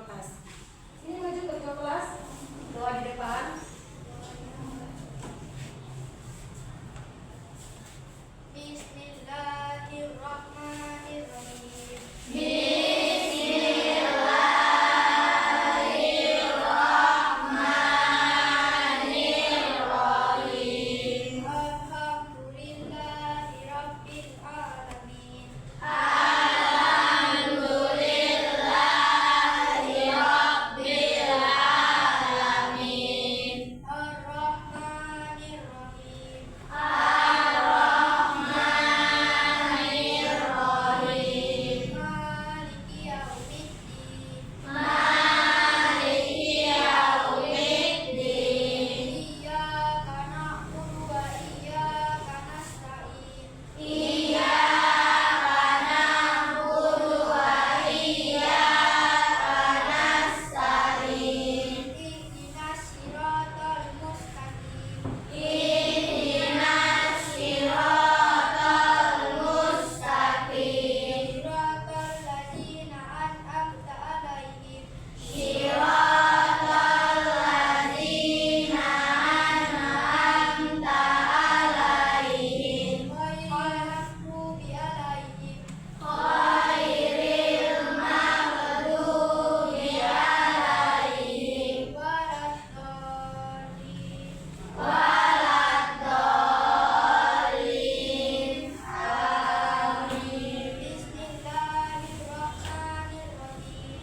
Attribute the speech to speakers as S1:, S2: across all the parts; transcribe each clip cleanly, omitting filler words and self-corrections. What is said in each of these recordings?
S1: kelas. Sini maju ketua kelas, doa di depan.
S2: Bismillahirrahmanirrahim. Alhamdulillahi rabbil alamin. Ar-Rahmanir-Rahim. Maliki yaumiddin. Iyyaka na'budu wa iyyaka nasta'in. Ihdinas siratal mustaqim. Siratal ladzina an'amta 'alaihim. Ghairil maghdubi 'alaihim waladdallin. Amin. Bismillahirrahmanirrahim.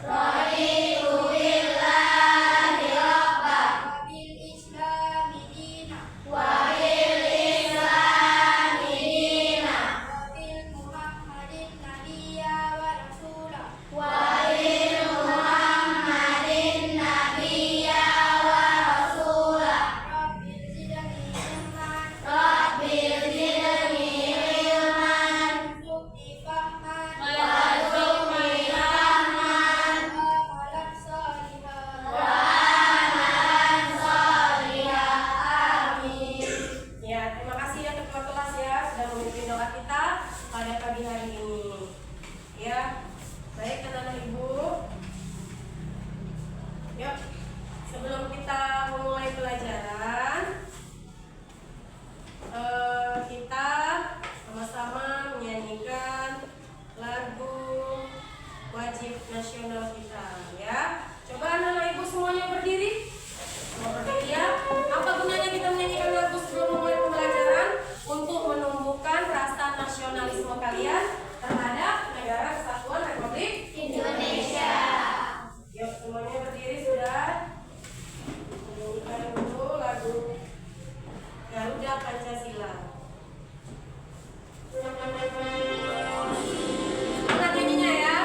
S2: Raditu billahi rabban wa bil islami dinan wa bil muhammadin nabiyya wa rasula. Rabbil zidni ilman warzuqni fahman amalan sholihan.
S1: Ya, terima kasih ya ketua kelas ya sudah memimpin doa kita pada pagi hari ini. Ya, baik anak-anak ibu. Yuk, sebelum kita memulai pelajaran, kita sama-sama menyanyikan lagu wajib nasional kita. Ya, coba anak-anak ibu semuanya berdiri. Semua berdiri ya. Apa gunanya kita menyanyikan lagu sebelum memulai pembelajaran? Untuk menumbuhkan rasa nasionalisme kalian terhadap negara kesatuan Republik
S2: Indonesia.
S1: Yuk, semuanya berdiri sudah. Menyanyikan dulu lagu Garuda Pancasila. Semangat nyanyinya ya.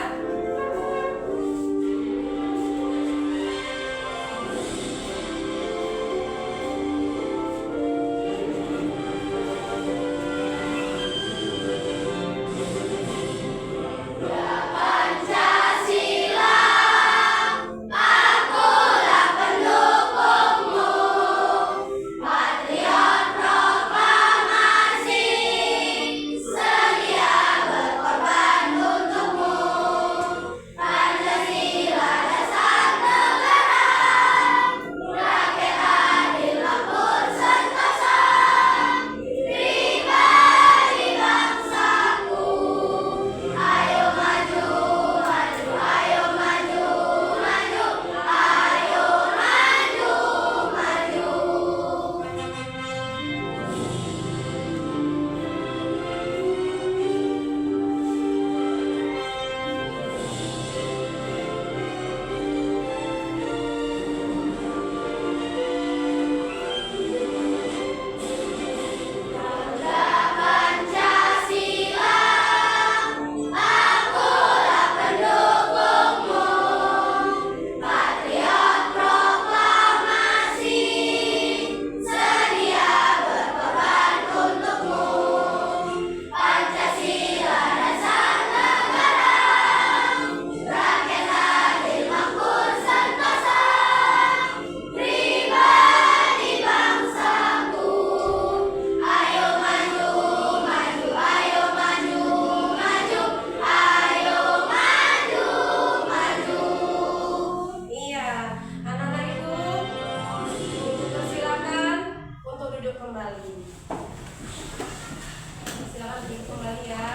S1: silakan berdiri kembali ya.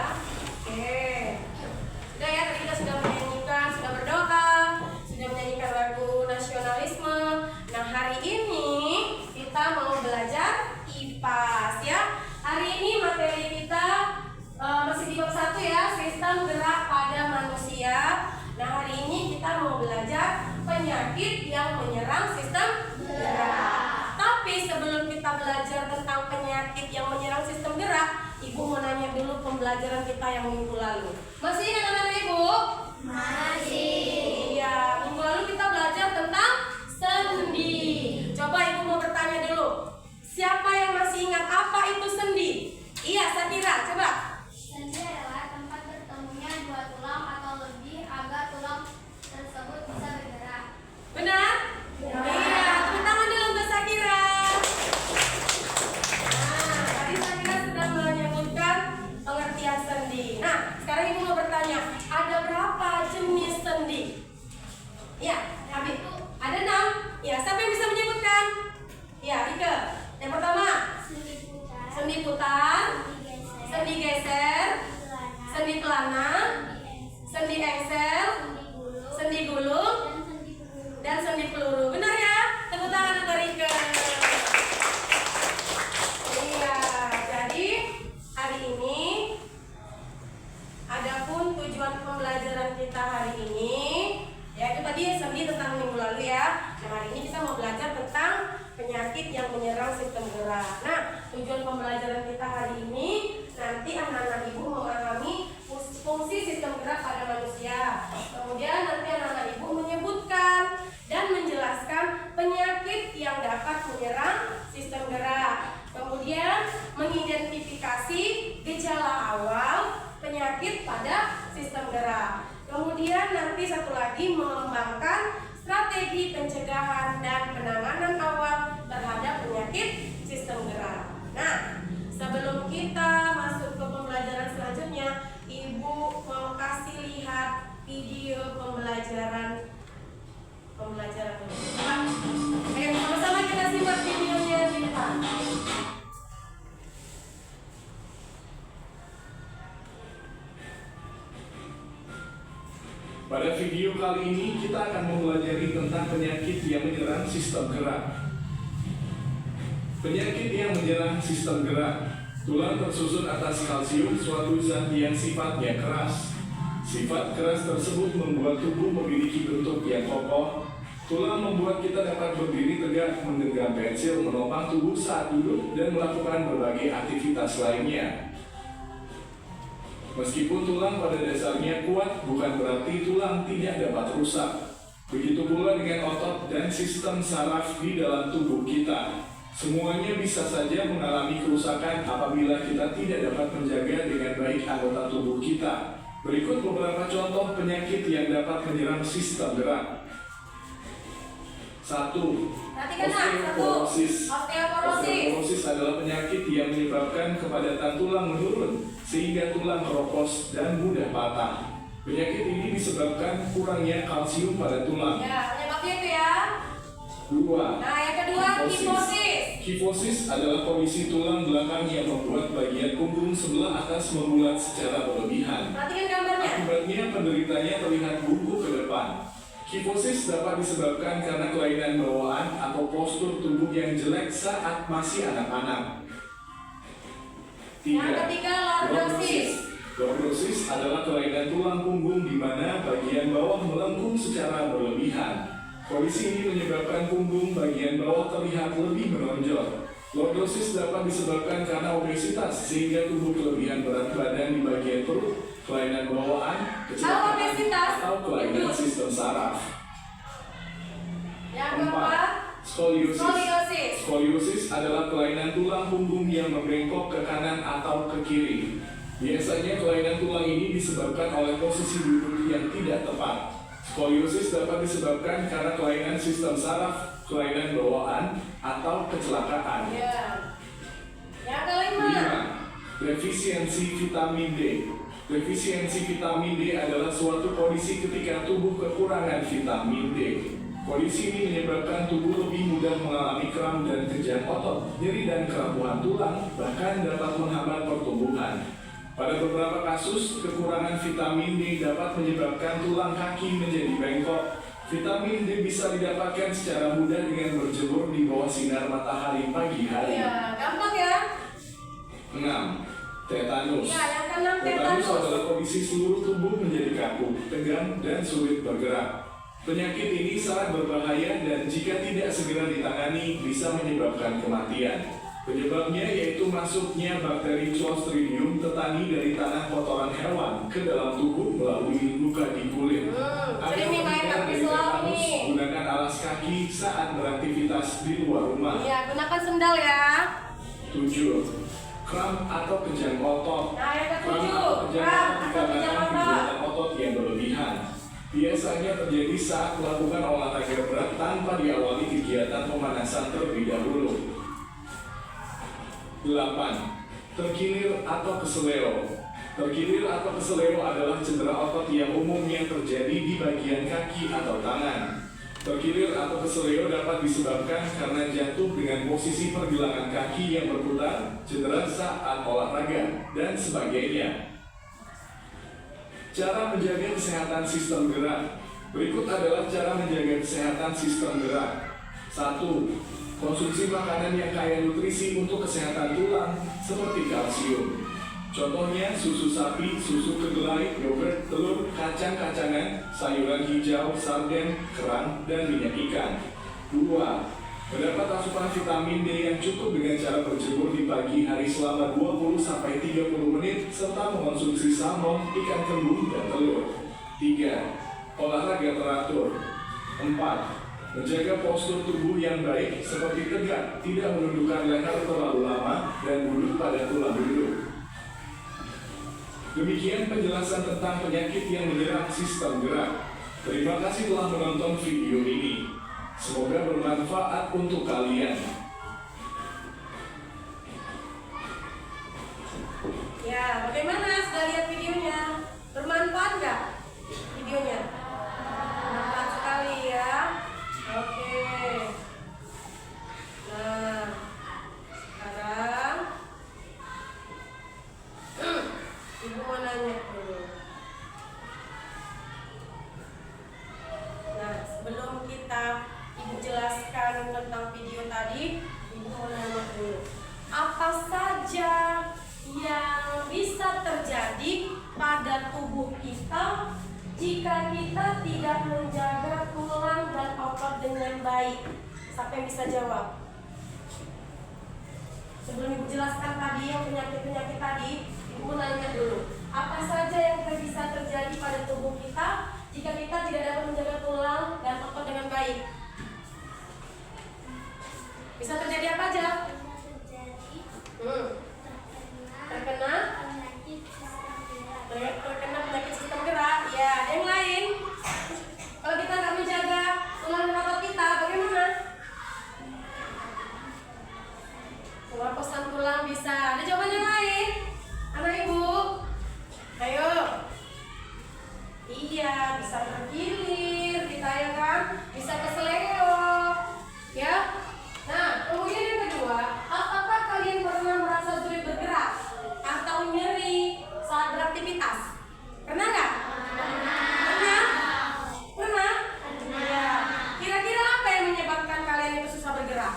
S1: Oke. Sudah ya, tadi kita sudah menyanyikan, sudah berdoa, sudah menyanyikan lagu nasionalisme. Nah, hari ini kita mau belajar IPAS ya. Hari ini materi kita masih di bab 1 ya, sistem gerak pada manusia. Nah, hari ini kita mau belajar penyakit yang menyerang sistem gerak. Tapi sebelum kita belajar tentang penyakit yang menyerang sistem gerak, Ibu mau nanya dulu pembelajaran kita yang minggu lalu. Masih ingat anak-anak Ibu?
S2: Masih.
S1: Iya, minggu lalu kita belajar tentang sendi. Coba Ibu mau bertanya dulu. Siapa yang masih ingat apa itu sendi? Iya, Sakira, coba.
S2: Sendi adalah tempat bertemunya dua tulang atau lebih agar tulang tersebut bisa bergerak.
S1: Benar? Iya, tepuk tangan dulu untuk Sakira. Nah, tadi Sakira sudah menyebutkan pengertian sendi. Nah, sekarang Ibu mau bertanya, ada berapa jenis sendi? Iya, Habib. Ada 6. Ya, siapa yang bisa menyebutkan? Ya, Rike. Yang pertama,
S2: Sendi putar,
S1: sendi putar,
S2: sendi geser,
S1: sendi pelana, sendi engsel, sendi gulung, dan sendi peluru. Benar ya? Tepuk tangan untuk Rike. Iya, jadi hari ini adapun tujuan pembelajaran kita hari ini, ya itu tadi sendi tentang minggu lalu ya. Nah, hari ini kita mau belajar tentang penyakit yang menyerang sistem gerak. Nah, tujuan pembelajaran kita hari ini nanti anak-anak Ibu memahami fungsi sistem gerak pada manusia. Kemudian nanti anak-anak Ibu menyebutkan dan menjelaskan penyakit yang dapat menyerang sistem gerak. Kemudian mengidentifikasi gejala awal penyakit pada sistem gerak. Kemudian nanti satu lagi mengembangkan strategi pencegahan dan penanganan awal terhadap penyakit sistem gerak. Nah, sebelum kita masuk ke pembelajaran selanjutnya, Ibu mau kasih lihat video pembelajaran dulu. Oke, sama-sama kita simak videonya di depan.
S3: Pada video kali ini kita akan mempelajari tentang penyakit yang menyerang sistem gerak. Penyakit yang menyerang sistem gerak. Tulang tersusun atas kalsium, suatu zat yang sifatnya keras. Sifat keras tersebut membuat tubuh memiliki bentuk yang kokoh. Tulang membuat kita dapat berdiri tegak, menggenggam pensil, menopang tubuh saat duduk, dan melakukan berbagai aktivitas lainnya. Meskipun tulang pada dasarnya kuat, bukan berarti tulang tidak dapat rusak. Begitu pula dengan otot dan sistem saraf di dalam tubuh kita. Semuanya bisa saja mengalami kerusakan apabila kita tidak dapat menjaga dengan baik anggota tubuh kita. Berikut beberapa contoh penyakit yang dapat menyerang sistem gerak. 1.
S1: Perhatikan, Nak.
S3: Osteoporosis.
S1: Osteoporosis.
S3: Osteoporosis adalah penyakit yang menyebabkan kepadatan tulang menurun sehingga tulang keropos dan mudah patah. Penyakit ini disebabkan kurangnya kalsium pada tulang.
S1: Ya, penyebabnya itu ya.
S3: 2.
S1: Nah, yang kedua, kifosis.
S3: Kifosis adalah kondisi tulang belakang yang membuat bagian punggung sebelah atas membulat secara berlebihan.
S1: Perhatikan gambarnya.
S3: Akibatnya penderitanya terlihat bungkuk ke depan. Kifosis dapat disebabkan karena kelainan bawaan atau postur tubuh yang jelek saat masih anak-anak. 3.
S1: Yang ketiga, lordosis.
S3: Lordosis adalah kelainan tulang punggung di mana bagian bawah melengkung secara berlebihan. Kondisi ini menyebabkan punggung bagian bawah terlihat lebih menonjol. Lordosis dapat disebabkan karena obesitas sehingga tubuh kelebihan berat badan di bagian perut, kelainan bawaan, kecelakaan, atau kelainan sistem saraf.
S1: Yang
S3: 4.
S1: keempat,
S3: Skoliosis.
S1: skoliosis.
S3: Skoliosis adalah kelainan tulang punggung yang membengkok ke kanan atau ke kiri. Biasanya kelainan tulang ini disebabkan oleh posisi duduk yang tidak tepat. Skoliosis dapat disebabkan karena kelainan sistem saraf, kelainan bawaan, atau kecelakaan.
S1: Ya. Yang kelima,
S3: 5. Defisiensi vitamin D. Defisiensi vitamin D adalah suatu kondisi ketika tubuh kekurangan vitamin D. Kondisi ini menyebabkan tubuh lebih mudah mengalami kram dan kejang otot, nyeri dan kerampuhan tulang, bahkan dapat menghambat pertumbuhan. Pada beberapa kasus, kekurangan vitamin D dapat menyebabkan tulang kaki menjadi bengkok. Vitamin D bisa didapatkan secara mudah dengan berjemur di bawah sinar matahari pagi hari.
S1: Iya, gampang ya.
S3: 6. Tetanus.
S1: Iya, yang keenam
S3: Tetanus
S1: tetanus.
S3: adalah kondisi seluruh tubuh menjadi kaku, tegang, dan sulit bergerak. Penyakit ini sangat berbahaya dan jika tidak segera ditangani bisa menyebabkan kematian. Penyebabnya yaitu masuknya bakteri Clostridium tetani dari tanah kotoran hewan ke dalam tubuh melalui luka di kulit.
S1: Jadi nih main
S3: Agar
S1: kaki
S3: terhindar dari
S1: selam
S3: tetanus,
S1: nih.
S3: gunakan alas kaki saat beraktivitas di luar rumah.
S1: Iya, gunakan sendal ya.
S3: 7. Kram atau kejang otot.
S1: Nah, yang
S3: Kram
S1: ketujuh,
S3: atau kejang
S1: kram
S3: otot
S1: atau kejang
S3: dikarenakan
S1: otot.
S3: kegiatan otot yang berlebihan. Biasanya terjadi saat melakukan olahraga berat tanpa diawali kegiatan pemanasan terlebih dahulu. 8. Terkilir atau keseleo. Terkilir atau keseleo adalah cedera otot yang umumnya terjadi di bagian kaki atau tangan. Terkilir atau keseleo dapat disebabkan karena jatuh dengan posisi pergelangan kaki yang berputar, cedera saat olahraga, dan sebagainya. Cara menjaga kesehatan sistem gerak. Berikut adalah cara menjaga kesehatan sistem gerak. 1. Konsumsi makanan yang kaya nutrisi untuk kesehatan tulang, seperti kalsium. Contohnya susu sapi, susu kedelai, yogurt, telur, kacang-kacangan, sayuran hijau, sarden, kerang, dan minyak ikan. 2. Mendapat asupan vitamin D yang cukup dengan cara berjemur di pagi hari selama 20-30 menit, serta mengonsumsi salmon, ikan kembung, dan telur. 3. Olahraga teratur. 4. Menjaga postur tubuh yang baik seperti tegak, tidak menundukkan leher terlalu lama, dan duduk pada tulang duduk. Demikian penjelasan tentang penyakit yang menyerang sistem gerak. Terima kasih telah menonton video ini. Semoga bermanfaat untuk kalian.
S1: Ya, bagaimana? Sudah lihat videonya? Bermanfaat nggak videonya? Bermanfaat sekali ya. Oke. Nah, sekarang Ibu mau nanya dulu. Nah, sebelum Ibu jelaskan tentang video tadi, Ibu mau nanya dulu. Apa saja yang bisa terjadi pada tubuh kita jika kita tidak menjaga tulang dan otot dengan baik? Siapa yang bisa jawab? Sebelum Ibu jelaskan tadi yang penyakit-penyakit tadi, Ibu nanya dulu. Apa saja yang bisa terjadi pada tubuh kita jika kita tidak dapat menjaga tulang dan otot dengan baik? Bisa terjadi apa aja? Terkena penyakit sistem gerak. Ya, ada yang lain. Kalau kita nggak menjaga tulang dan otot kita, bagaimana? Pengapusan tulang bisa. Ada jawaban yang lain? Anak Ibu, ayo. Iya, bisa terkilir, kita ya kan? Bisa keseleo, ya. Nah, kemudian yang kedua, apakah kalian pernah merasa sulit bergerak atau nyeri saat beraktivitas? Pernah nggak? Pernah? Pernah? Ya. Kira-kira apa yang menyebabkan kalian itu susah bergerak?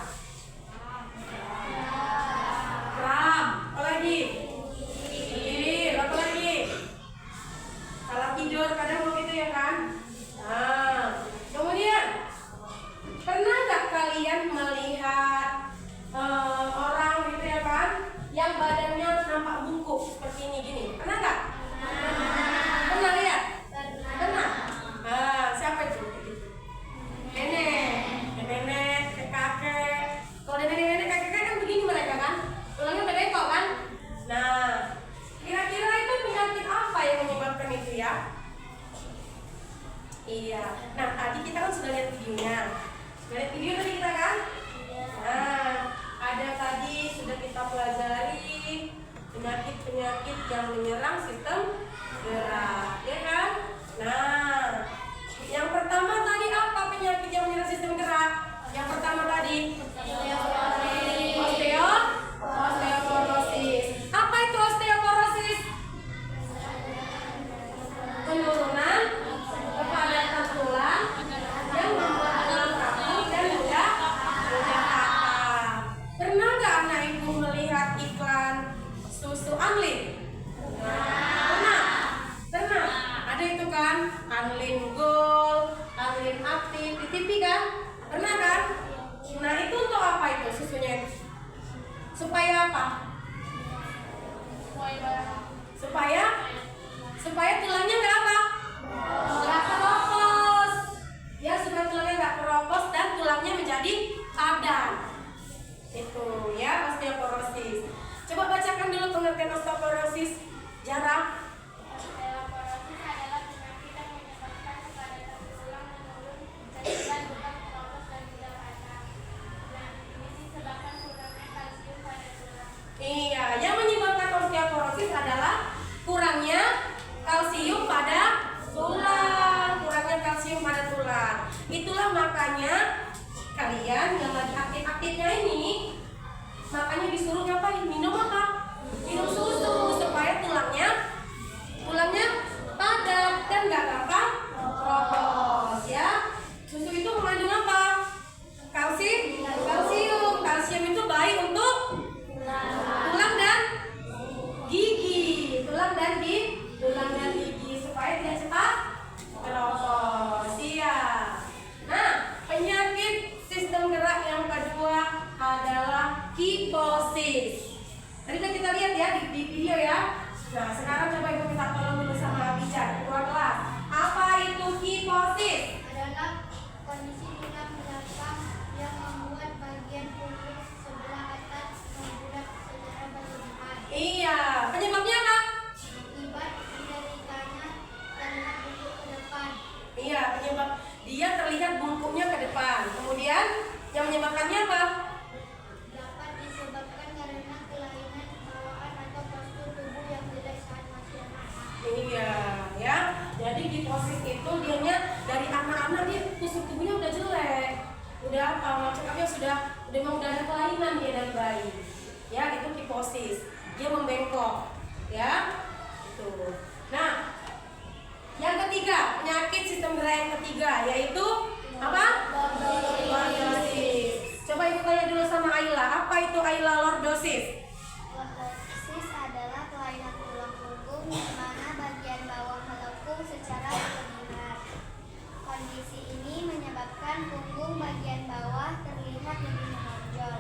S1: Kram. Apa lagi? Tidur. Apa lagi? Salah tidur, kadang begitu ya kan? Nah, kemudian pernah nggak kalian melihat orang gitu ya kan, yang badannya nampak bungkuk seperti ini gini? Pernah nggak? Pernah lihat? Pernah. Nah, siapa itu? Nenek, kakek. Kalau nenek, kakek kan begini mereka kan, tulangnya berdekok kan? Nah, kira-kira itu penyakit apa yang menyebabkan itu ya? Iya. Nah, tadi kita kan sudah lihat videonya. Sudah lihat video tadi kita kan? Nah, ada tadi sudah kita pelajari penyakit-penyakit yang menyerang sistem gerak, ya kan? Nah, yang pertama tadi apa penyakit yang menyerang kalian yang lagi aktif-aktifnya ini, makanya disuruh ngapain? Minum apa? Minum susu supaya tulangnya padat dan nggak gampang keropos ya. Susu itu mengandung apa? Kalsium. Kalsium itu baik untuk tulang dan gigi. Tulang dan gigi supaya tidak cepat keropos. Iya. Nah, penyakit sistem gerak yang kedua adalah kiposis. Tadi kan kita lihat ya di video ya. Nah, sekarang coba ibu minta tolong dulu sama Abijah, ketua kelas. Apa itu kiposis?
S2: Adalah kondisi tulang belakang yang membuat bagian punggung sebelah atas membulat secara berlebihan.
S1: Iya, penyebabnya apa?
S2: Akibat penderitanya terlihat bungkuk ke depan.
S1: Iya, penyebab dia terlihat bungkuknya ke depan. Kemudian yang menyebabkannya apa?
S2: Dapat disebabkan karena kelainan bawaan atau postur tubuh yang jelek saat masih anak-anak.
S1: Iya, ya. Jadi kiposis itu dianya dari anak-anak dia postur tubuhnya udah jelek. Udah apa? Maksudnya udah ada kelainan dia dari bayi. Ya, itu kiposis. Dia membengkok. Ya. Itu. Nah, yang ketiga, penyakit sistem gerak yang ketiga yaitu apa? Lordosis. Coba ibu tanya dulu sama Ayla, apa itu Ayla lordosis?
S2: Lordosis adalah kelainan tulang punggung di mana bagian bawah melengkung secara berlebihan. Kondisi ini menyebabkan punggung bagian bawah terlihat lebih menonjol.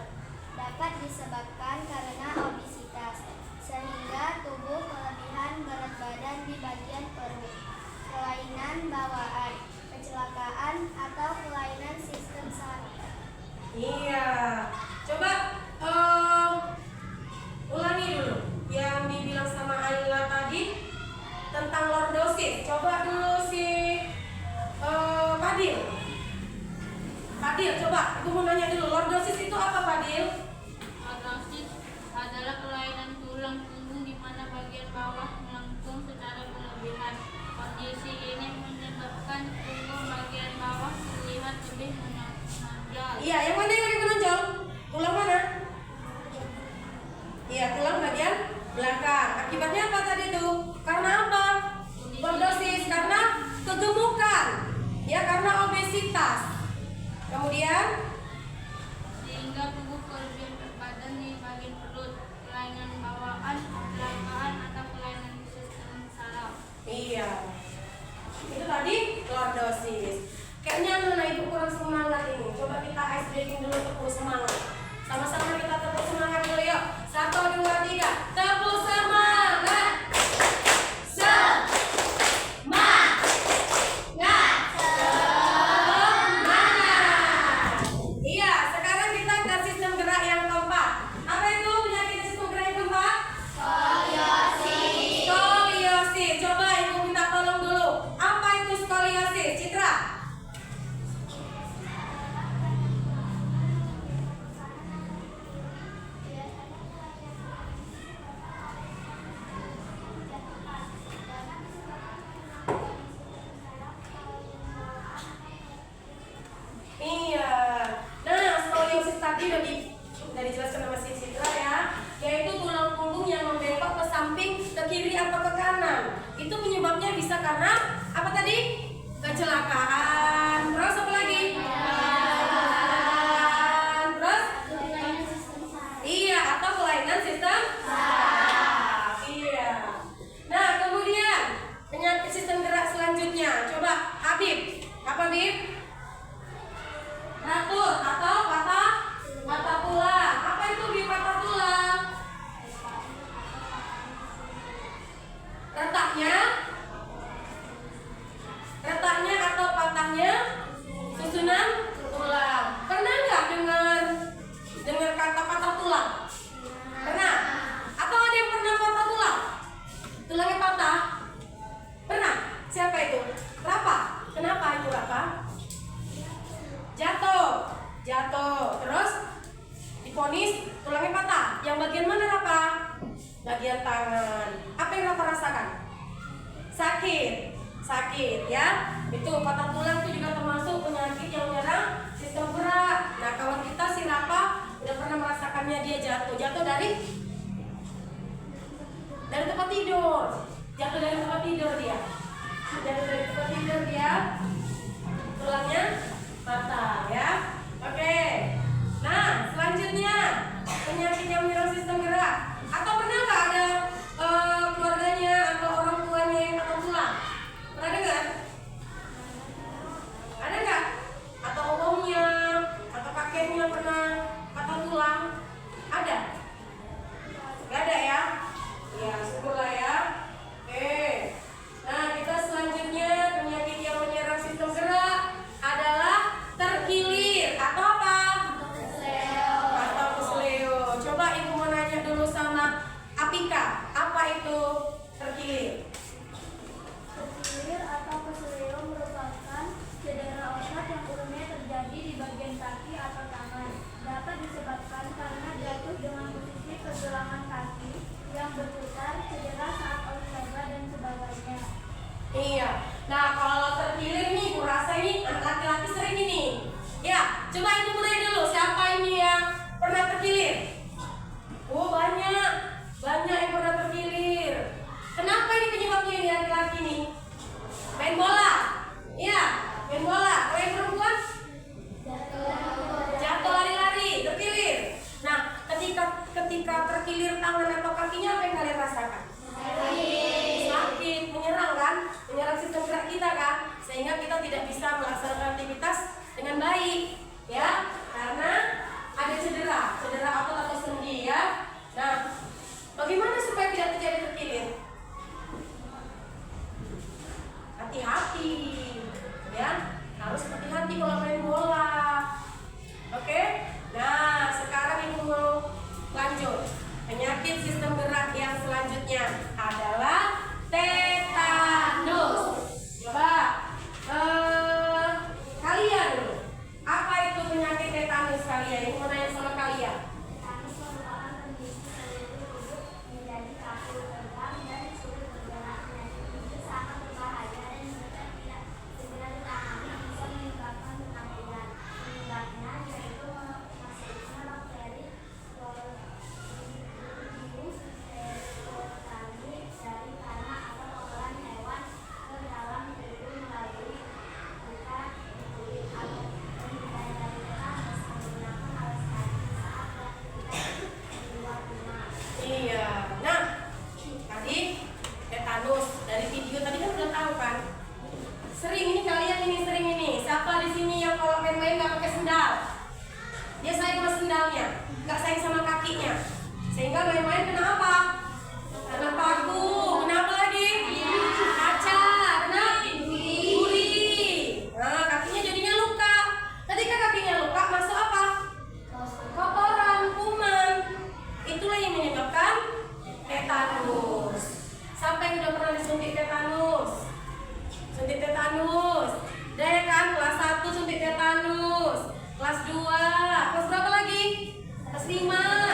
S2: Dapat disebabkan karena obesitas, sehingga tubuh kelebihan berat badan di bagian perut, kelainan bawaan, kecelakaan, atau kelainan sistem saraf.
S1: Iya. Coba ulangi dulu yang dibilang sama Ayla tadi tentang lordosis. Coba dulu si Fadil. Fadil, coba ibu mau nanya dulu, lordosis itu apa Fadil?
S4: Lordosis adalah kelainan tulang punggung di mana bagian bawah melengkung secara berlebihan. Kondisi ini menyebabkan punggung bagian bawah terlihat lebih menonjol.
S1: Iya, yang mana yang lebih menonjol? Tulang mana? Iya, tulang bagian belakang. Akibatnya apa tadi tuh? Karena apa? Lordosis, karena kegemukan. Ya, karena obesitas. Kemudian
S4: Sehingga tubuh kelebihan berat badan di bagian perut, kelainan bawaan, kecelakaan, atau kelainan sistem saraf.
S1: iya. Itu tadi lordosis. Kayaknya anak ibu kurang semangat ini. Coba kita ice breaking dulu tepuk semangat. Sama-sama kita tepuk semangat dulu yuk. 1, 2, 3. Tepuk semangat. Iya, sekarang kita ke sistem gerak yang keempat. Apa itu penyakit sistem gerak yang keempat? Skoliosis. Coba ibu minta tolong dulu. Apa itu skoliosis? Citra. Iya. Nah, skoliosis tadi udah dijelaskan sama si Citra ya, yaitu tulang punggung yang membengkok ke samping, ke kiri atau ke kanan. Itu penyebabnya bisa karena apa tadi? Kecelakaan. Terus apa lagi? Terus? Iya, atau kelainan sistem saraf. Iya. Nah, kemudian penyakit sistem gerak selanjutnya. Coba Habib. Apa Habib? Ratur atau patah tulang. Apa itu Habib patah tulang? Retaknya atau patahnya susunan tulang. Pernah nggak dengar kata patah tulang? Pernah? Atau ada yang pernah patah tulang? Tulangnya patah? Pernah? Siapa itu? Rafa. Kenapa itu Rafa? Jatuh. Terus diponis tulangnya patah. Yang bagian mana Rafa? Bagian tangan. Apa yang Rafa rasakan? Sakit ya. Itu patah tulang itu juga termasuk penyakit yang menyerang sistem gerak. Nah, kawan kita si Rafa udah pernah merasakannya, dia jatuh dari tempat tidur. Jatuh dari tempat tidur dia. Jatuh dari tempat tidur dia. Tulangnya patah ya. Oke. Nah, selanjutnya penyakit yang menyerang sistem gerak. Atau pernah nggak ada keluarganya atau orang tuanya yang patah tulang? Pernah dengar? Ada nggak? Atau omnya atau kakeknya pernah patah tulang? Ada? Nggak ada ya? Ya, syukurlah ya. Oke. Nah, kita selanjutnya penyakit yang menyerang sistem gerak adalah terkilir atau apa? Atau kesleo. Coba ibu mau nanya dulu sama Apika, apa itu terkilir?
S2: Terkilir atau kesleo merupakan cedera otot yang umumnya terjadi di bagian kaki atau tangan. Dapat disebabkan karena jatuh dengan posisi pergelangan kaki yang berputar, cedera saat olahraga dan sebagainya.
S1: Iya. Nah, kalau terkilir nih, aku rasa ini anak laki-laki sering ini. Ya, coba ibu mulai dulu. Siapa ini yang pernah terkilir? Oh, banyak yang pernah terkilir. Kenapa ini penyebabnya ini laki-laki nih? Main bola. Iya, main bola. Kalau yang perempuan? Jatuh lari-lari, terkilir. Nah, ketika terkilir tangan atau kakinya, apa yang kalian rasakan? Sakit, menyerang kan? Menyerang sistem gerak kita kan? Sehingga kita tidak bisa melaksanakan aktivitas dengan baik, ya, karena ada cedera otot atau sendi ya. Nah, bagaimana supaya tidak terjadi terkilir? Hati-hati, ya, harus hati-hati kalau main bola. Oke? Nah, sekarang ibu mau lanjut. Penyakit sistem gerak yang selanjutnya adalah tetanus. Coba kalian dulu. Apa itu penyakit tetanus kalian? Ibu mau nanya sama kalian.
S2: Tetanus merupakan kondisi seluruh tubuh menjadi kaku, tegang, dan sulit bergerak. Penyakit ini sangat berbahaya dan jika tidak segera ditangani bisa menyebabkan kematian. Penyebabnya yaitu masuknya bakteri virus dari tanah atau kotoran hewan ke dalam tubuh melalui luka kulit atau menghindari dari tetanus menggunakan alas kaki saat beraktivitas di luar rumah.
S1: Iya. Nah, tadi tetanus dari video tadi kan udah tahu kan? Sering ini kalian ini. Siapa di sini yang kalau main-main nggak pakai sendal? Dia sayang sama sendalnya, nggak sayang sama kakinya. Sehingga main-main kena apa? Kena paku. Kenapa lagi? Kaca. Kena duri. Nah, kakinya jadinya luka. Ketika kakinya luka, masuk apa? Kotoran, kuman. Itulah yang menyebabkan tetanus. Siapa yang udah pernah disuntik tetanus? Suntik tetanus. Udah ya kan? Kelas 1 suntik tetanus. Kelas 2. Kelas berapa lagi? Kelas 5.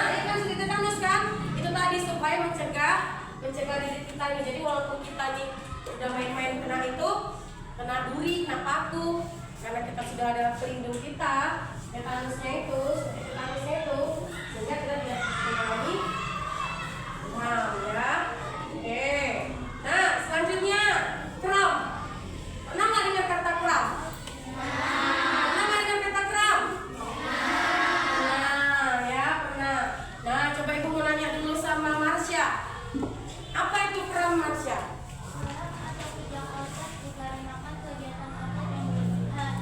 S1: Ya kan suntik tetanus kan? Itu tadi supaya mencegah diri kita ini. Jadi walaupun kita nih udah main-main kena itu, kena duri, kena paku, karena kita sudah ada pelindung kita, tetanusnya itu, sehingga kita tidak mengalami demam ya. Oke. Nah, selanjutnya kram. Pernah nggak dengar kata kram? Pernah nggak dengar kata kram? Pernah ya, pernah. Nah, coba ibu mau nanya dulu sama Marsha. Apa itu kram, Marsha?
S2: Kram atau kejang otot dikarenakan kegiatan otot yang berlebihan.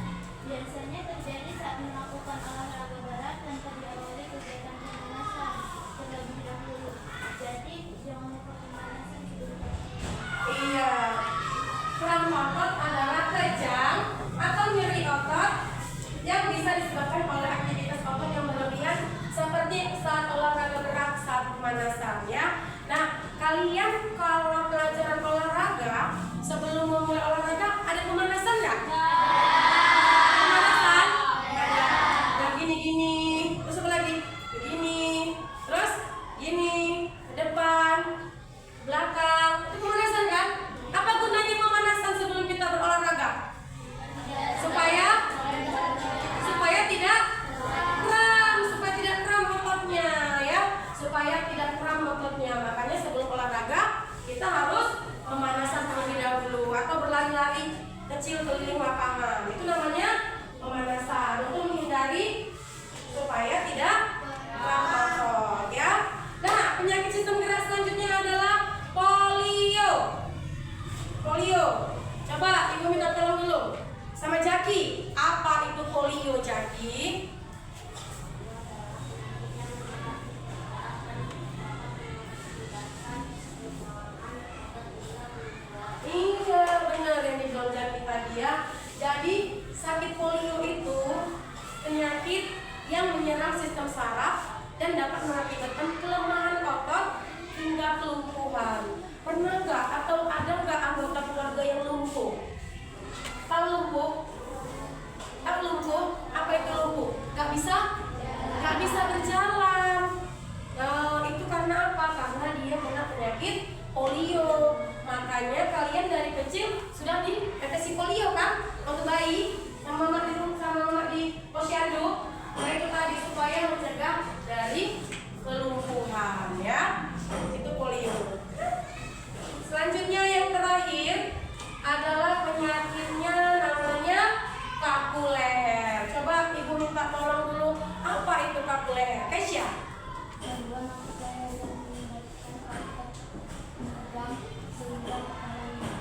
S2: Biasanya terjadi saat melakukan olahraga berat tanpa diawali kegiatan pemanasan terlebih dahulu. Jadi jangan lupa pemanasan sebelum latihan.
S1: Iya. Kram otot adalah kejang atau nyeri otot yang bisa disebabkan oleh aktivitas otot yang berlebihan seperti saat olahraga berat, saat pemanasan ya. Nah, kalian kalau pelajaran olahraga sebelum memulai olahraga ada pemanasan nggak? Pemanasan? Nah, gini-gini. Terus apa lagi? Begini. Terus gini. Ke depan. Belakang. Itu pemanasan kan? Apa gunanya pemanasan sebelum kita berolahraga? Supaya tidak Jaki, apa itu polio, Jaki? Iya, benar yang dibilang Jaki tadi ya. Jadi sakit polio itu penyakit yang menyerang sistem saraf dan dapat mengakibatkan kelemahan otot hingga kelumpuhan. Pernah nggak atau ada nggak anggota keluarga yang lumpuh? Tahu lumpuh? Tahu lumpuh? Apa itu lumpuh? Nggak bisa? Nggak bisa berjalan. Nah, itu karena apa? Karena dia kena penyakit polio. Makanya kalian dari kecil sudah ditetes polio kan? Waktu bayi sama mama di rumah, sama mama di posyandu. Nah itu tadi supaya mencegah dari kelumpuhan ya. Itu polio. Selanjutnya yang terakhir adalah penyakitnya namanya kaku leher. Coba ibu minta tolong dulu, apa itu kaku leher? Kesya?
S2: Gangguan otot leher yang menyebabkan otot menegang sehingga kepalanya.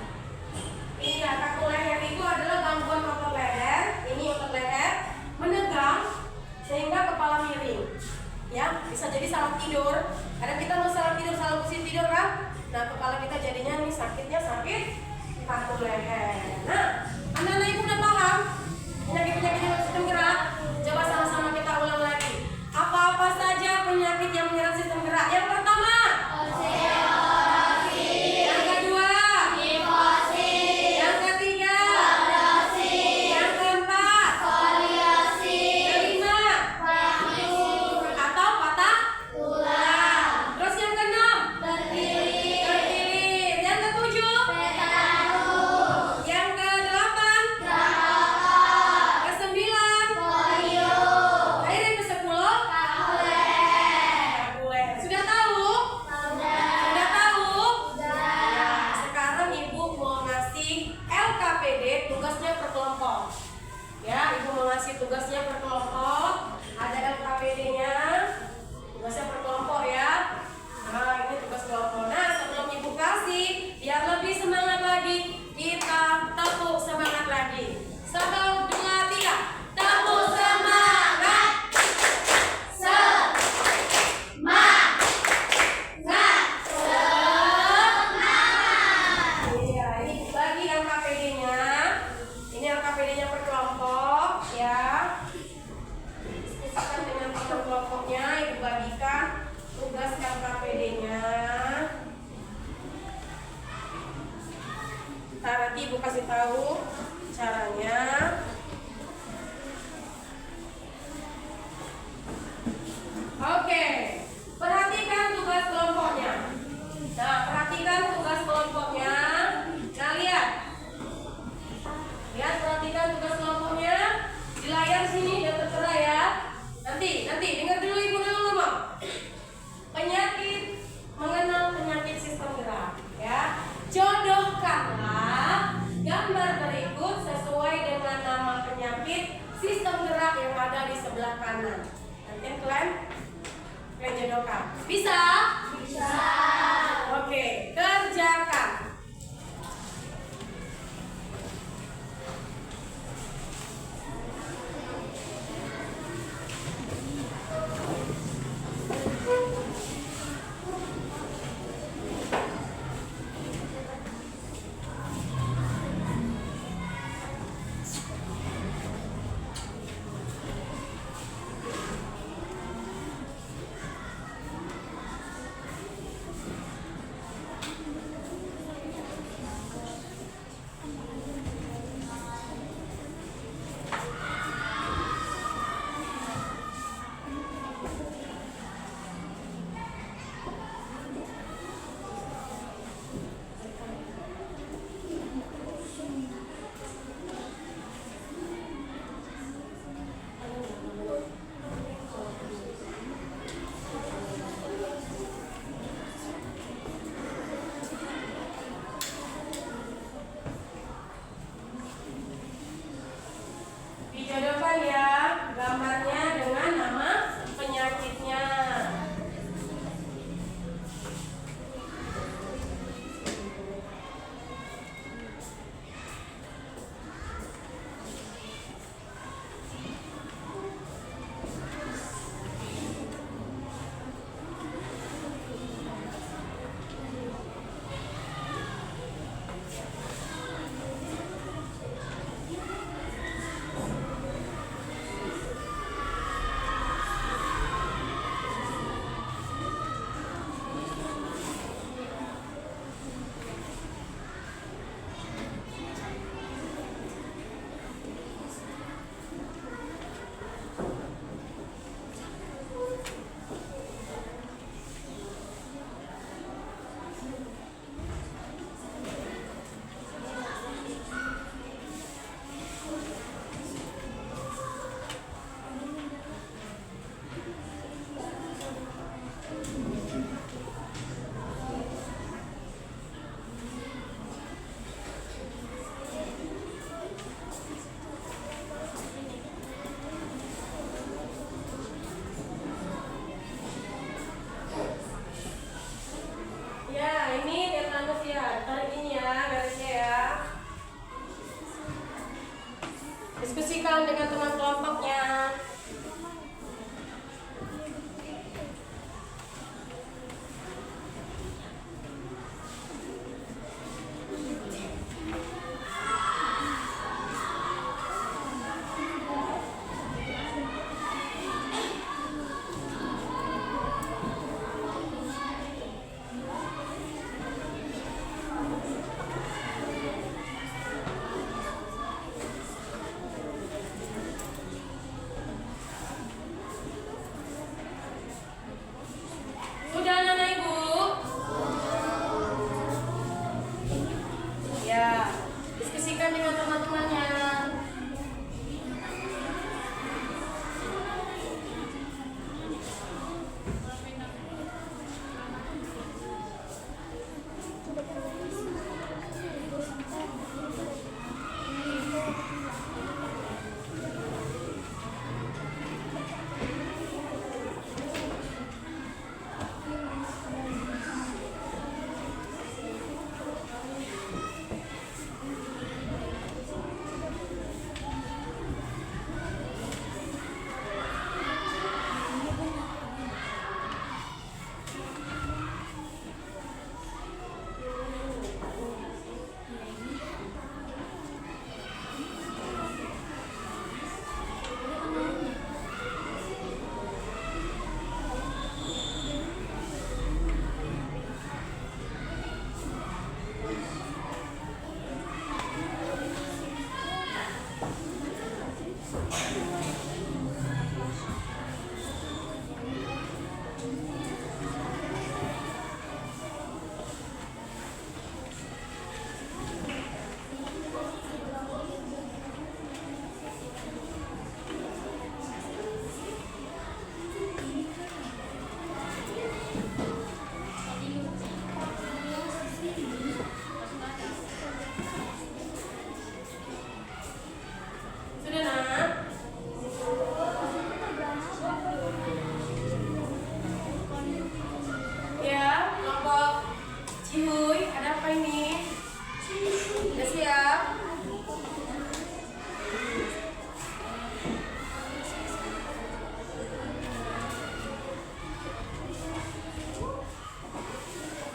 S1: Iya, kaku leher itu adalah gangguan otot leher. Ini otot leher menegang sehingga kepala miring. Ya, bisa jadi salah tidur. Kadang kita mau salah tidur, salah posisi tidur kan? Nah, kepala kita jadinya ini sakitnya sakit kaku leher. Nah, anak-anak ibu udah paham penyakit-penyakit sistem gerak? Coba sama-sama kita ulang lagi. Apa-apa saja penyakit yang menyerang sistem gerak? Yang pertama, yang kedua, yang ketiga, yang keempat, kelima, atau patah tulang. Terus yang keenam, terkilir. Yang ketujuh, yang kedelapan, kesembilan, akhirnya yang kesepuluh, kaku leher. Sudah tahu? Sudah tahu? Nah, sekarang ibu mau ngasih LKPD, tugasnya per kelompok. Ya, ibu mau ngasih tugasnya per kelompok. Ada LKPD-nya, tugasnya per kelompok ya. Nah, ini tugas kelompok. Nah, sebelum ibu kasih, biar lebih semangat lagi, kita tepuk semangat lagi. 1, 2, 3, tepuk semangat. Iya, ini bagi LKPD-nya. Ini LKPD-nya per kelompok ya. Diskusikan dengan teman kelompoknya, ibu bagikan tugas LKPD-nya. Ntar nanti ibu kasih tahu caranya. Oke, perhatikan tugas kelompoknya. Nah, perhatikan tugas kelompoknya. Nah, lihat. Lihat, perhatikan tugas kelompoknya. Di layar sini udah tertera ya. Nanti dengar dulu ibu dulu ngomong. Penyakit, mengenal penyakit sistem gerak ya. Jodohkanlah gambar berikut sesuai dengan nama penyakit sistem gerak yang ada di sebelah kanan. Nanti kalian Diskusikan dengan teman kelompoknya. Sudah anak ibu? Ya, diskusikan dengan teman-temannya. Sudah nak? Ya, kelompok Cihuy, ada apa ini? Sudah siap?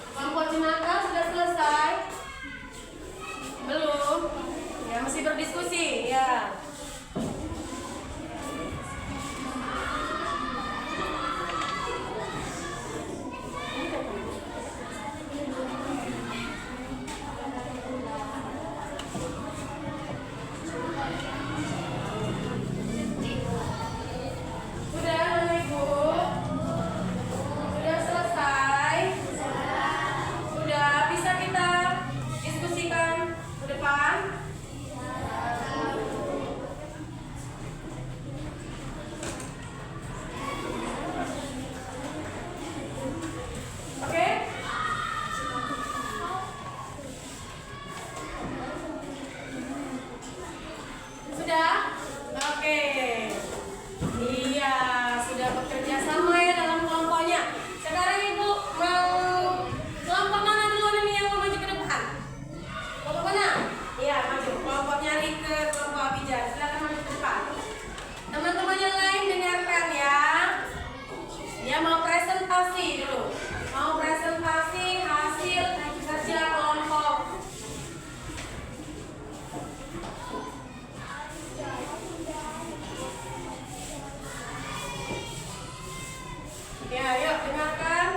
S1: Kelompok Jenaka sudah selesai? Belum? Ya, masih berdiskusi, ya. Sudah anak ibu? Sudah selesai? Sudah bisa kita diskusikan ke depan? Oke? Sudah? Oke. Iya, sudah bekerja sama ya dalam kelompoknya. Sekarang ibu mau kelompok mana duluan ini yang mau maju ke depan? Kelompok mana? Iya, maju. Kelompoknya Rike, kelompok Abijah. Silakan maju ke depan. Teman-teman yang lain dengarkan ya. Dia mau presentasi dulu. Mau presentasi hasil kerja kelompok. Ya, yuk dengarkan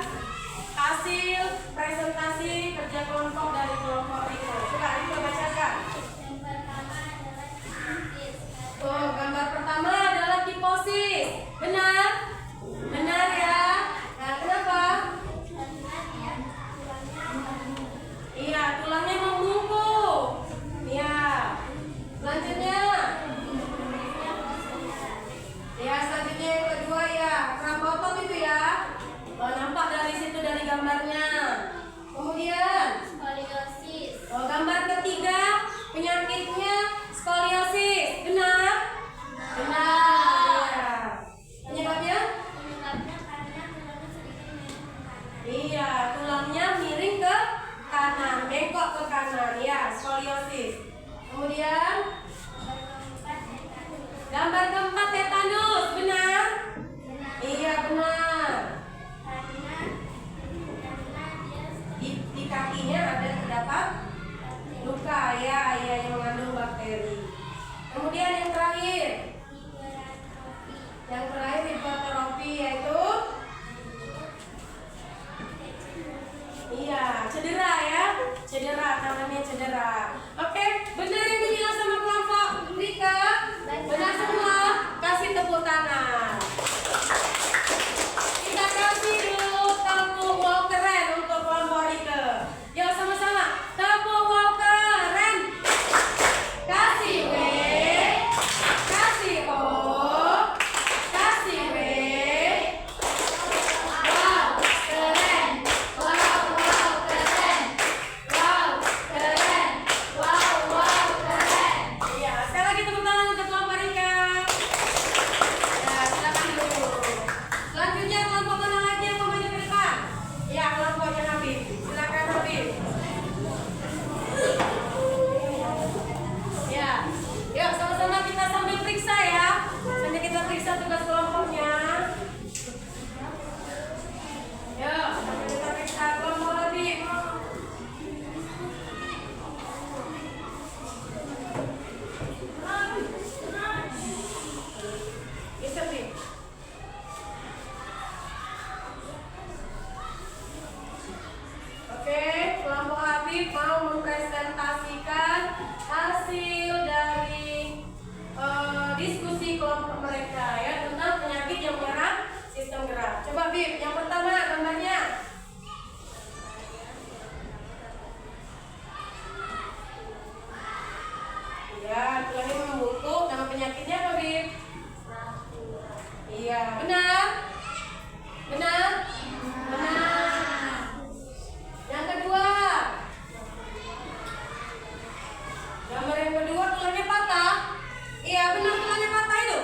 S1: hasil presentasi kerja kelompok dari kelompok Riko. Coba Riko bacakan.
S2: Yang pertama adalah kiposis.
S1: Tuh, gambar pertama adalah kiposis. Benar? Benar ya? Nah, kenapa?
S2: Karena dia tulangnya membungkuk.
S1: Iya, tulangnya membungkuk. Iya. Selanjutnya. Ya, selanjutnya yang kedua ya, keram otot itu ya. Oh, nampak dari situ dari gambarnya. Kemudian,
S2: Skoliosis.
S1: oh, gambar ketiga penyakitnya skoliosis. Benar? Benar. Ya. Penyebabnya?
S2: Penyebabnya karena tulangnya sedikit miring ke kanan.
S1: Iya, tulangnya miring ke kanan, bengkok ke kanan. Ya, skoliosis. Kemudian,
S2: Nomor keempat
S1: Gambar keempat tetanus, benar? Iya benar.
S2: Karena dia
S1: Di kakinya ada terdapat luka ya, yang mengandung bakteri. Kemudian yang terakhir, hipertrofi yaitu iya cedera ya, namanya cedera. Oke, benar yang dibilang sama kelompok Rika? Benar semua. Kasih tepuk tangan. Kita kasih dulu tepuk wow keren untuk kelompok Rika. Yuk sama-sama tepuk wow keren. Kasih W, kasih O, kasih W. Wow keren, wow keren, wow keren, wow keren. Iya, sekali lagi tepuk tangan untuk kelompok Rika. Ya, silakan dulu. Selanjutnya kelompok mana lagi yang mau maju ke depan? Ya, kelompoknya Habib. Silakan Habib. Ya, yuk sama-sama kita sambil periksa ya. Sambil kita periksa tugas kelompoknya. Yuk, sambil kita periksa kelompok Habib. Bisa Habib. Oke, kelompok Habib mau mempresentasikan hasil dari diskusi kelompok mereka ya tentang penyakit yang menyerang sistem gerak. Coba Habib, yang pertama gambarnya. Ya, tulis membungkuk. Nama penyakitnya apa Habib? Iya, benar? Benar? Benar. Yang kedua, gambar yang kedua tulangnya patah. Iya benar tulangnya patah itu.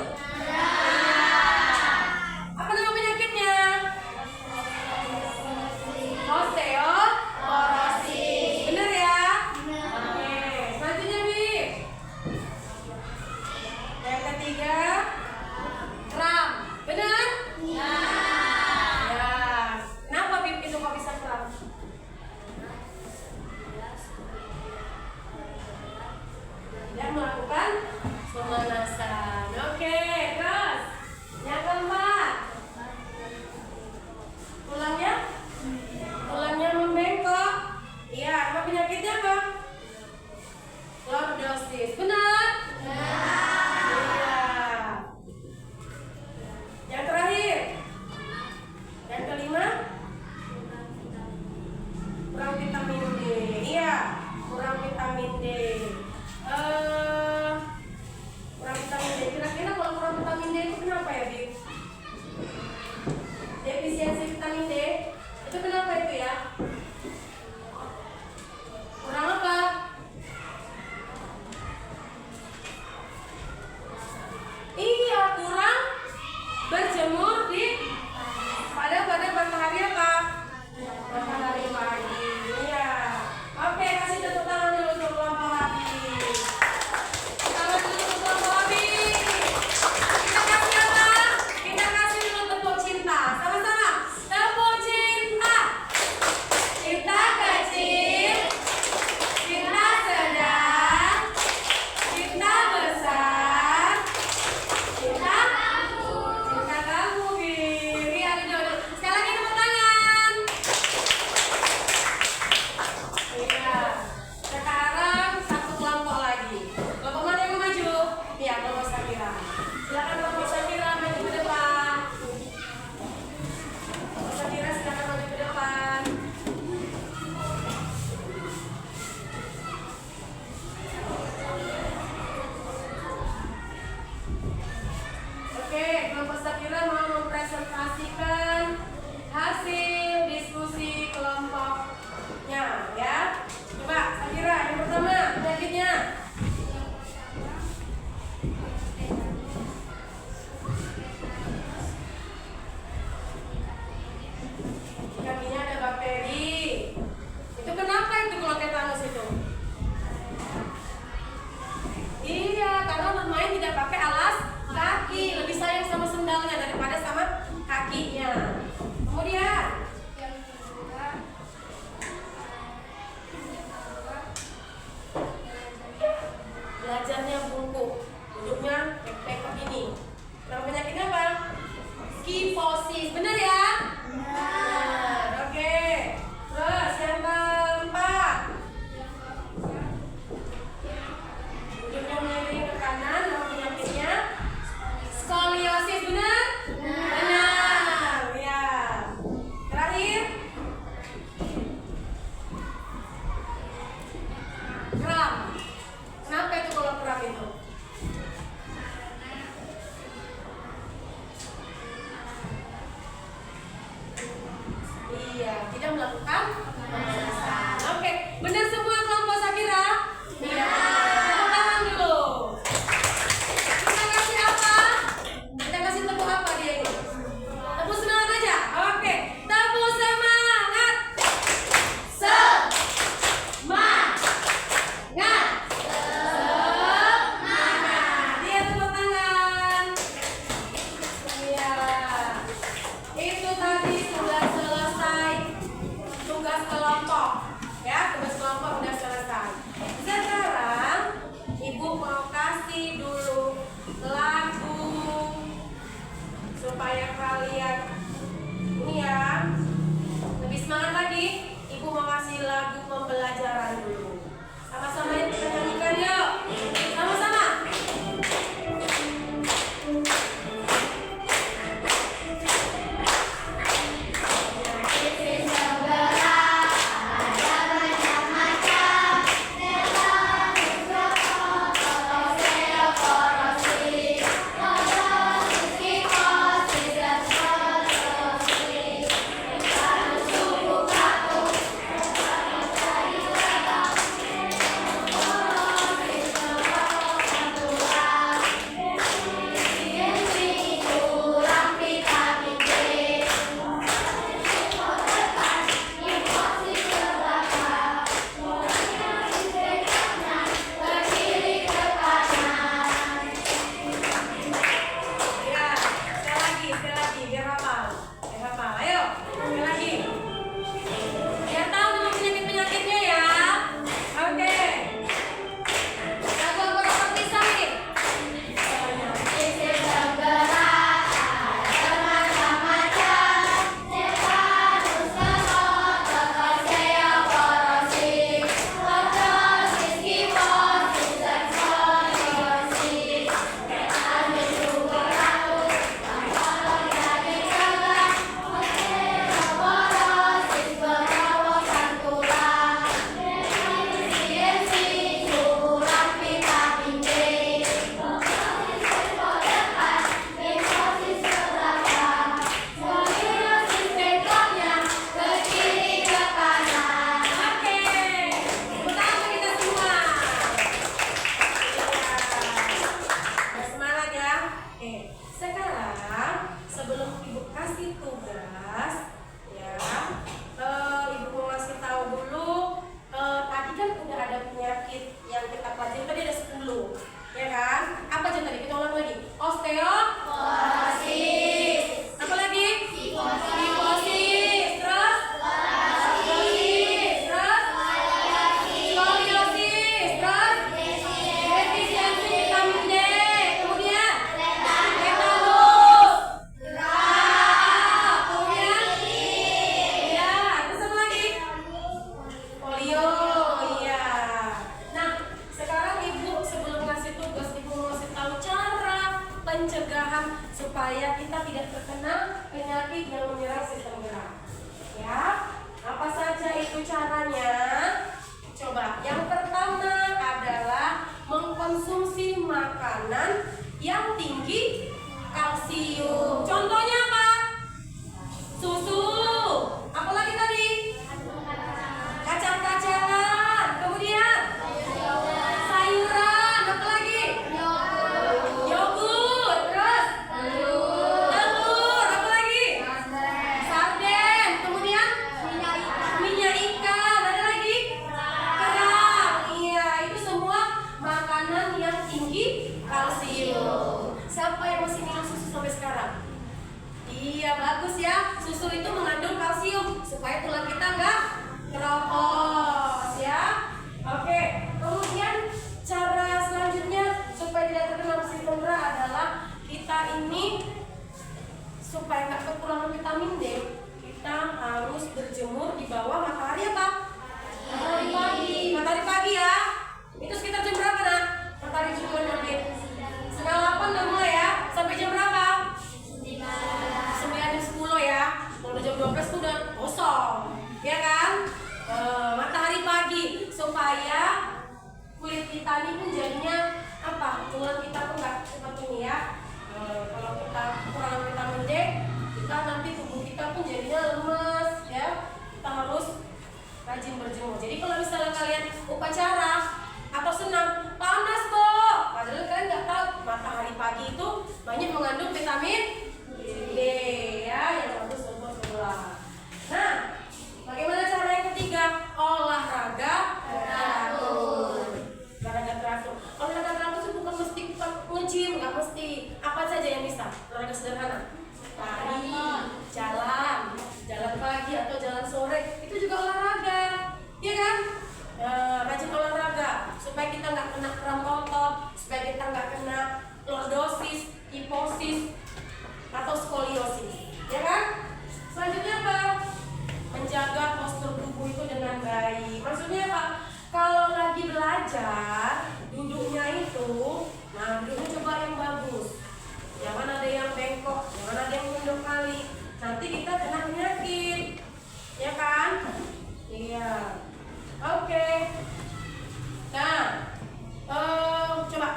S1: Apa nama penyakitnya? Osteoporosis. Benar ya? Oke. Selanjutnya Bi. Yang Iya, bagus ya. Susu itu mengandung kalsium supaya tulang kita nggak keropos ya. Oke, kemudian cara selanjutnya supaya tidak terkena besi tenggerak adalah kita ini supaya nggak kekurangan vitamin D, kita harus berjemur di bawah matahari apa? Matahari pagi. Matahari pagi ya. Itu sekitar jam berapa nak? Matahari sudah terbit. Setengah 8 udah mulai ya. Sampai jam berapa? 9 jam 10 ya. Kalau jam 12 tuh udah kosong, ya kan? Matahari pagi supaya kulit kita ini pun jadinya apa? Tulang kita pun nggak seperti ini ya. Kalau kita kekurangan vitamin D, kita nanti tubuh kita pun jadinya lemes ya. Kita harus rajin berjemur. Jadi kalau misalnya kalian upacara atau senam panas kok, padahal kalian nggak tahu matahari pagi itu banyak mengandung vitamin D ya, yang bagus untuk tulang. Nah, bagaimana cara yang ketiga? Olahraga teratur. Olahraga teratur. Olahraga teratur itu bukan mesti nge-gym, nggak mesti. Apa saja yang bisa? Olahraga sederhana. Lari, jalan pagi atau jalan sore, itu juga olahraga, ya kan? Rajin olahraga supaya kita nggak kena kram otot, supaya kita nggak kena lordosis, hiposis, atau skoliosis, ya kan? Selanjutnya apa? Menjaga postur tubuh itu dengan baik. Maksudnya apa? Kalau lagi belajar, duduknya itu, nah duduknya coba yang bagus. Jangan ada yang bengkok, jangan ada yang nunduk kali. Nanti kita kena penyakit, ya kan? Iya. Oke. Nah, coba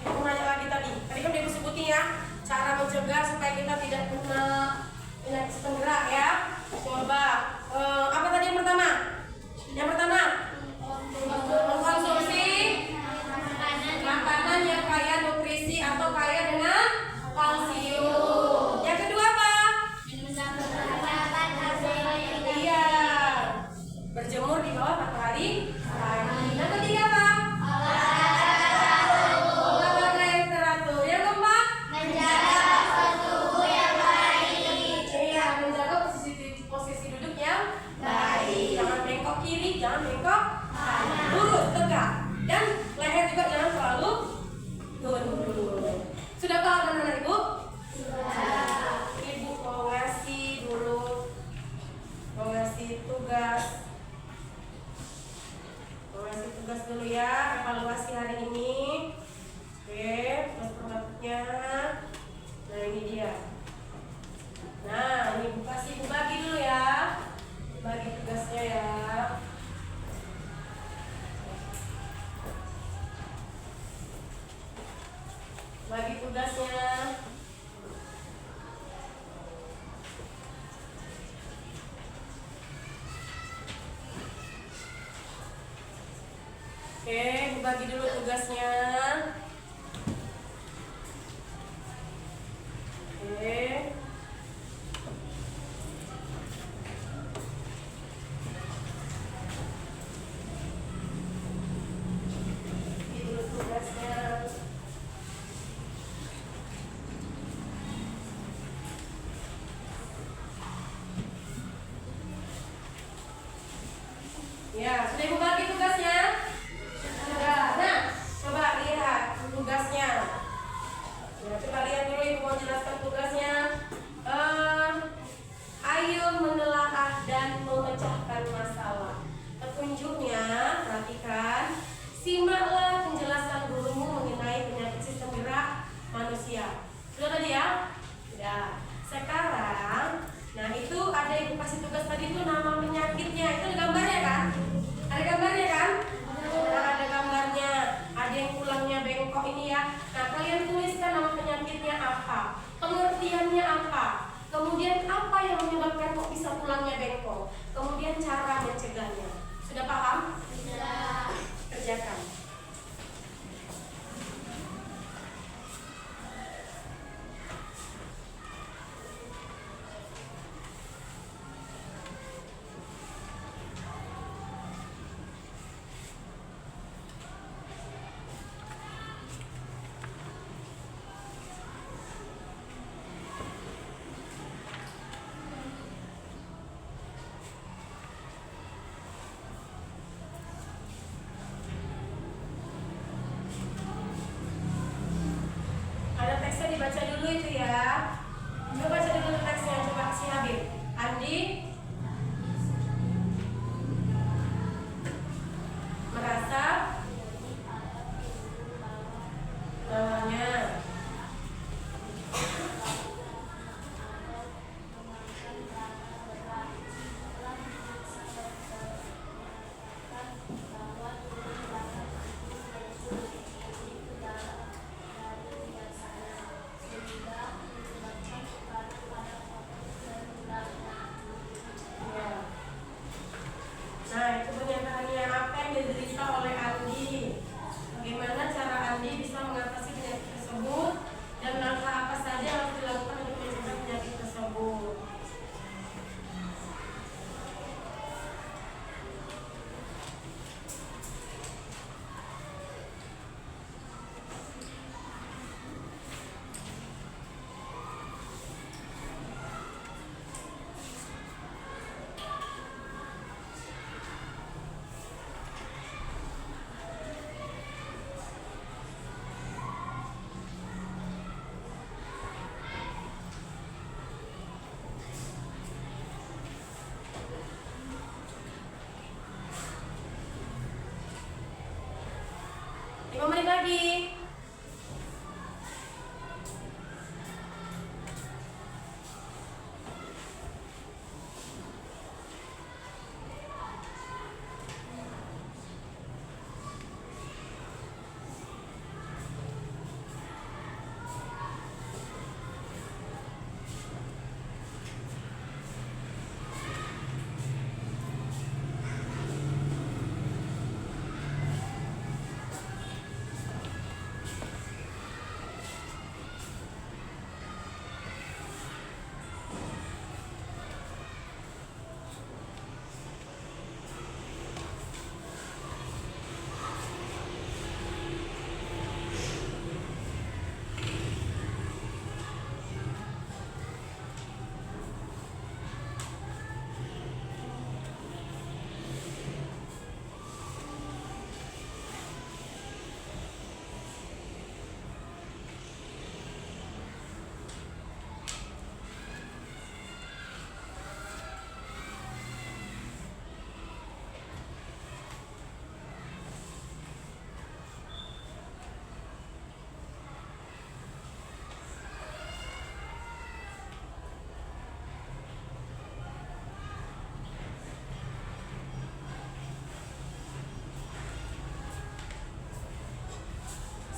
S1: aku nanya lagi tadi. Tadi kan udah sebutin ya, cara mencegah supaya kita tidak kena penyakit penggerak ya. Coba apa tadi yang pertama? Yang pertama mengkonsumsi makanan yang kaya nutrisi atau kaya dengan kalsium. Yang kedua apa? Iya, berjemur di bawah matahari pagi. Yang ketiga apa? Olahraga yang teratur. Yang keempat? Iya, menjaga posisi duduk yang baik. Jangan bengkok kiri, jangan bengkok kanan. Lurus, tegak. Dan leher juga jangan terlalu turun. Sudah paham anak-anak ibu? Sudah. Ibu mau ngasih dulu, mau ngasih tugas dulu ya, evaluasi hari ini. Oke, tugas perhatinya. Nah ini dia. Nah ini ibu kasih, ibu bagi dulu ya, bagi tugasnya ya. Bagi tugasnya. Oke, bagi dulu tugasnya. Oke. Bagi dulu tugasnya. Ya, sudah ibu bagi tugasnya? Sudah. Nah, coba lihat tugasnya. Ya, coba lihat dulu, ibu mau jelaskan tugasnya. Ayo menelaah dan memecahkan masalah. Petunjuknya, perhatikan. Simaklah penjelasan gurumu mengenai penyakit sistem gerak manusia. Sudah tadi ya? Sudah. Sekarang, nah itu ada ibu kasih tugas tadi itu nama penyakitnya. Itu ada gambarnya kan? Ada gambarnya kan? Nah, ada gambarnya. Ada yang tulangnya bengkok ini ya. Nah, kalian tuliskan nama penyakitnya apa, pengertiannya apa, kemudian apa yang menyebabkan kok bisa tulangnya bengkok, kemudian cara mencegahnya. Sudah paham? Sudah. Kerjakan. dibaca dulu itu ya. Coba baca dulu teksnya, coba si Habib. Andi merasa namanya nah, itu pernyataannya apa yang diderita oleh Andi. Bagaimana cara Andi bisa mengatasi penyakit tersebut dan langkah apa saja yang harus dilakukan untuk mencegah penyakit tersebut. Lima menit lagi.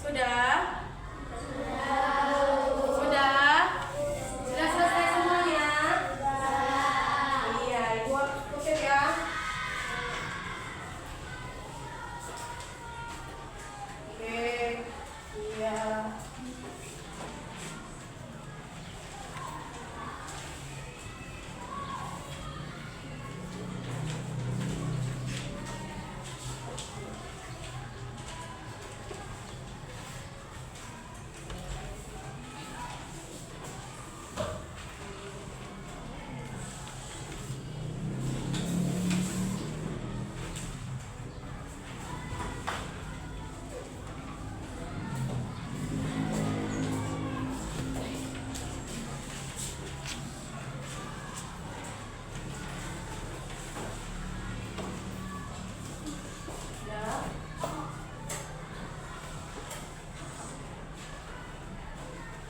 S1: Sudah? Sudah? Sudah selesai semuanya? Iya, Ibu kutip ya. Oke. Iya.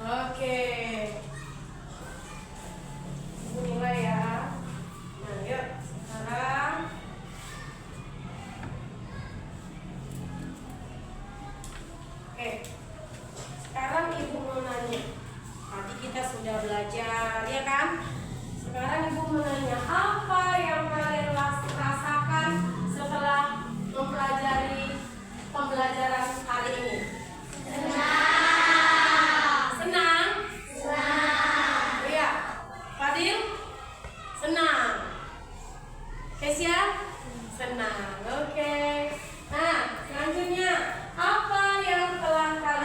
S1: Oke. Ibu nilai ya. Nah, yuk sekarang oke. Sekarang Ibu mau nanya. Tadi kita sudah belajar, ya kan? Sekarang Ibu mau nanya, apa yang kalian rasakan setelah mempelajari pembelajaran hari ini? Senang? Iya. Fadil? Senang. Kesia? Senang. Oke. Nah, selanjutnya apa yang telah kalian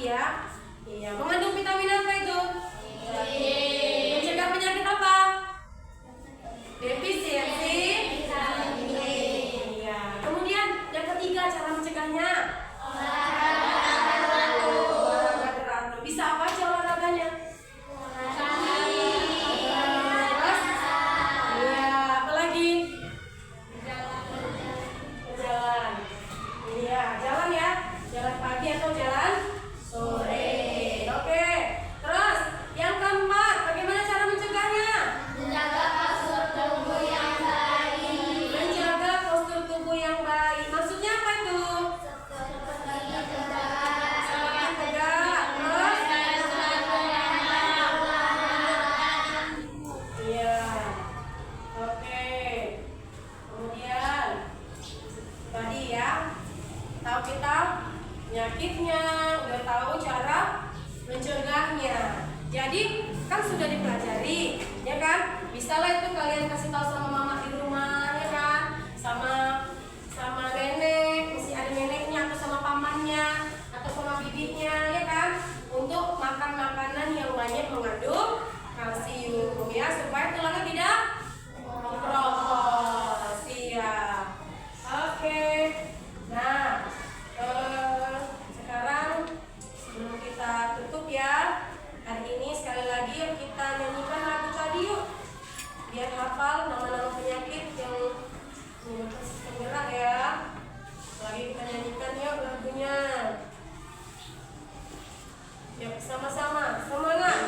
S1: pagi ya. Iya, mengandung vitamin apa itu? Mencegah penyakit apa? Defisiensi vitamin D. Iya. Kemudian yang ketiga cara mencegahnya? Olahraga teratur. Bisa apa aja olahraganya? Terus? Iya, apa lagi? Jalan. Iya, jalan ya. Jalan pagi atau jalan sore. Oke. Terus yang keempat, bagaimana cara mencegahnya? Menjaga postur tubuh yang baik. Menjaga postur tubuh yang baik. Maksudnya apa itu? Seperti tegak. Terus? Iya. Oke. Kemudian tadi ya, tahu kita penyakitnya, udah tahu cara mencegahnya. Jadi kan sudah dipelajari, ya kan? Bisa lah itu kalian kasih tahu sama mama di rumah, ya kan? Sama nenek, mesti ada neneknya atau sama pamannya atau sama bibinya, ya kan? Untuk makan makanan yang banyak mengandung kalsium, ya, supaya tulangnya tidak keropos. Siap. Oke. Nah, sekarang sebelum kita tutup ya, hari ini sekali lagi yuk kita nyanyikan lagu tadi yuk, biar hafal nama-nama penyakit yang menyebabkan sistem gerak ya. Lagi kita nyanyikan yuk lagunya. Yuk sama-sama, semangat.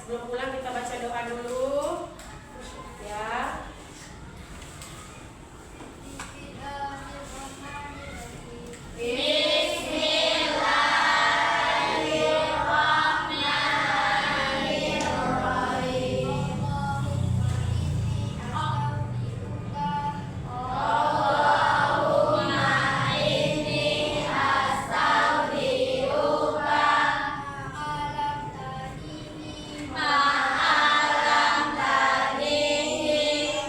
S1: Sebelum pulang kita baca doa dulu ya.
S2: Alam tadi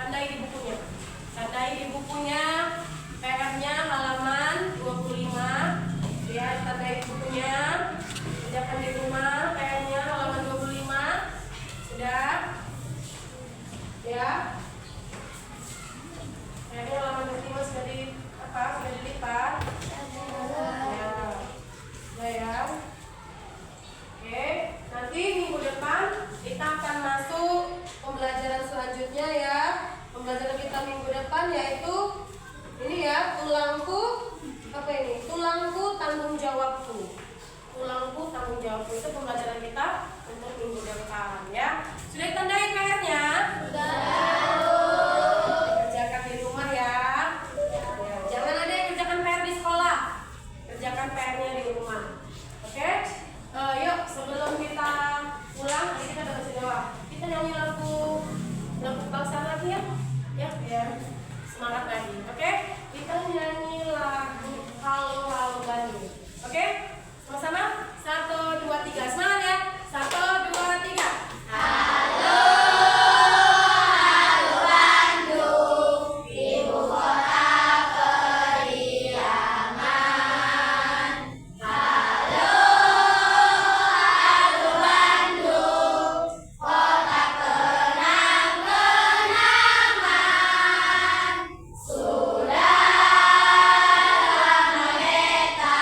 S1: Tandai di bukunya. Tandai di bukunya. PR-nya halaman 25. Lihat tandai di bukunya. Kerjakan di rumah. PR-nya halaman 25. Sudah? Ya. PR-nya halaman 25 sudah sudah dilipat. Ya. Sudah ya. Oke, nanti minggu depan kita akan masuk pembelajaran selanjutnya ya. Pembelajaran kita minggu depan yaitu ini ya, tulangku apa ini? Tulangku tanggung jawabku. Tulangku tanggung jawabku itu pembelajaran kita untuk minggu depan ya. Sudah ditandai PR-nya? Sudah. Kerjakan di rumah ya. Ya, jangan ada yang kerjakan PR di sekolah. Kerjakan PR-nya di rumah. Oke? Yuk sebelum kita pulang, nanti kita baca doa. Kita nyanyi lagu kebangsaan lagi ya. Ya, biar semangat lagi. Oke? Kita nyanyi lagu Halo Halo Bandung. Oke? Sama-sama? 1, 2, 3. Semangat ya. 1, 2, 3. Halo Halo Bandung, ibu kota periaman. Halo Halo Bandung, kota kenang-kenangan. Sudah lama beta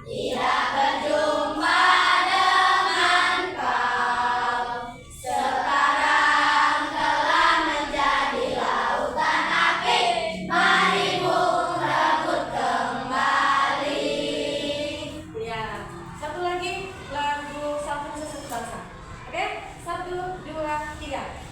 S1: tidak berjumpa dengan kau. Sekarang telah menjadi lautan api, marimu rebut kembali. Ya, satu lagi lagu Satu Nusa Satu Bangsa. Oke, 1, 2, 3.